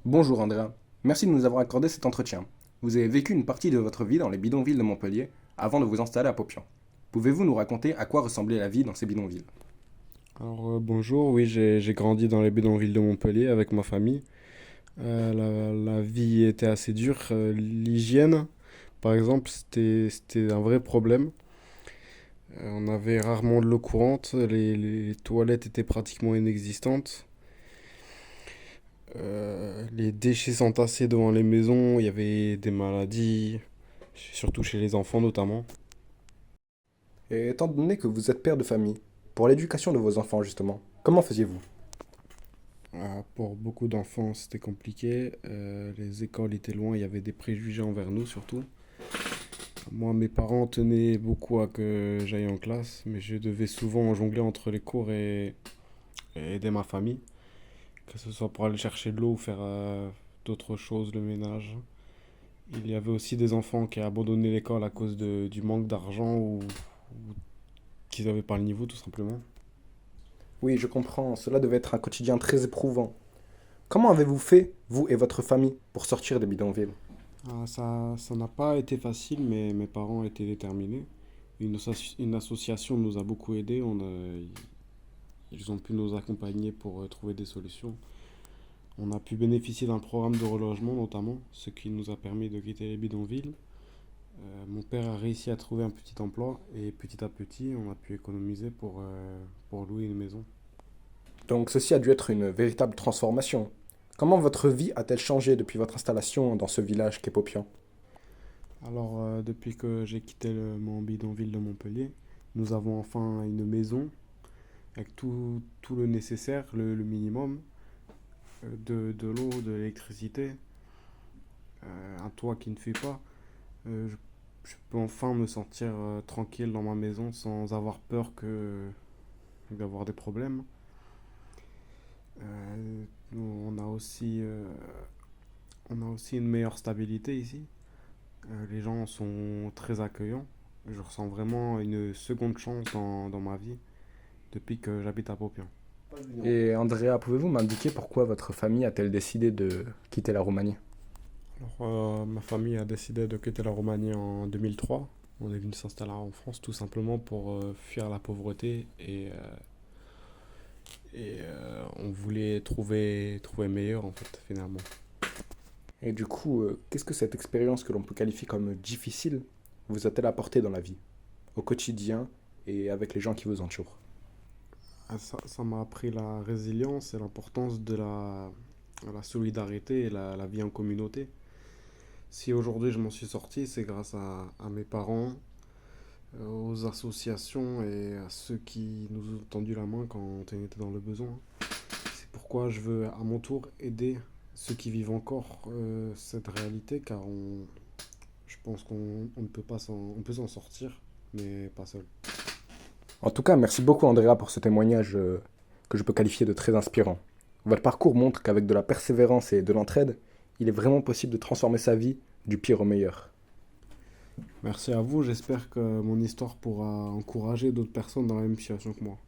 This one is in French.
Bonjour Andrea, merci de nous avoir accordé cet entretien. Vous avez vécu une partie de votre vie dans les bidonvilles de Montpellier avant de vous installer à Popian. Pouvez-vous nous raconter à quoi ressemblait la vie dans ces bidonvilles? Bonjour, oui, j'ai grandi dans les bidonvilles de Montpellier avec ma famille. La vie était assez dure. L'hygiène, par exemple, c'était un vrai problème. On avait rarement de l'eau courante, les toilettes étaient pratiquement inexistantes. Les déchets s'entassaient devant les maisons, il y avait des maladies, surtout chez les enfants notamment. Et étant donné que vous êtes père de famille, pour l'éducation de vos enfants justement, comment faisiez-vous? Pour beaucoup d'enfants, c'était compliqué. Les écoles étaient loin, il y avait des préjugés envers nous surtout. Moi, mes parents tenaient beaucoup à que j'aille en classe, mais je devais souvent jongler entre les cours et aider ma famille, que ce soit pour aller chercher de l'eau ou faire d'autres choses, le ménage. Il y avait aussi des enfants qui abandonnaient l'école à cause du manque d'argent ou qu'ils n'avaient pas le niveau, tout simplement. Oui, je comprends, cela devait être un quotidien très éprouvant. Comment avez-vous fait, vous et votre famille, pour sortir des bidonvilles? Ça n'a pas été facile, mais mes parents étaient déterminés. Une association nous a beaucoup aidés. Ils ont pu nous accompagner pour trouver des solutions. On a pu bénéficier d'un programme de relogement notamment, ce qui nous a permis de quitter les bidonvilles. Mon père a réussi à trouver un petit emploi et petit à petit, on a pu économiser pour louer une maison. Donc ceci a dû être une véritable transformation. Comment votre vie a-t-elle changé depuis votre installation dans ce village qu'est Popian? Depuis que j'ai quitté mon bidonville de Montpellier, nous avons enfin une maison avec tout le nécessaire, le minimum, de l'eau, de l'électricité, un toit qui ne fuit pas. Je peux enfin me sentir tranquille dans ma maison sans avoir peur d'avoir des problèmes. On a on a aussi une meilleure stabilité ici. Les gens sont très accueillants. Je ressens vraiment une seconde chance dans ma vie depuis que j'habite à Popian. Et Andrea, pouvez-vous m'indiquer pourquoi votre famille a-t-elle décidé de quitter la Roumanie? Ma famille a décidé de quitter la Roumanie en 2003. On est venu s'installer en France tout simplement pour fuir la pauvreté et on voulait trouver meilleur en fait finalement. Et du coup, qu'est-ce que cette expérience que l'on peut qualifier comme difficile vous a-t-elle apporté dans la vie, au quotidien et avec les gens qui vous entourent? Ça m'a appris la résilience et l'importance de la solidarité et la vie en communauté. Si aujourd'hui je m'en suis sorti, c'est grâce à mes parents, aux associations et à ceux qui nous ont tendu la main quand on était dans le besoin. C'est pourquoi je veux à mon tour aider ceux qui vivent encore cette réalité car je pense qu'on ne peut pas on peut s'en sortir, mais pas seul. En tout cas, merci beaucoup Andrea pour ce témoignage que je peux qualifier de très inspirant. Votre parcours montre qu'avec de la persévérance et de l'entraide, il est vraiment possible de transformer sa vie du pire au meilleur. Merci à vous, j'espère que mon histoire pourra encourager d'autres personnes dans la même situation que moi.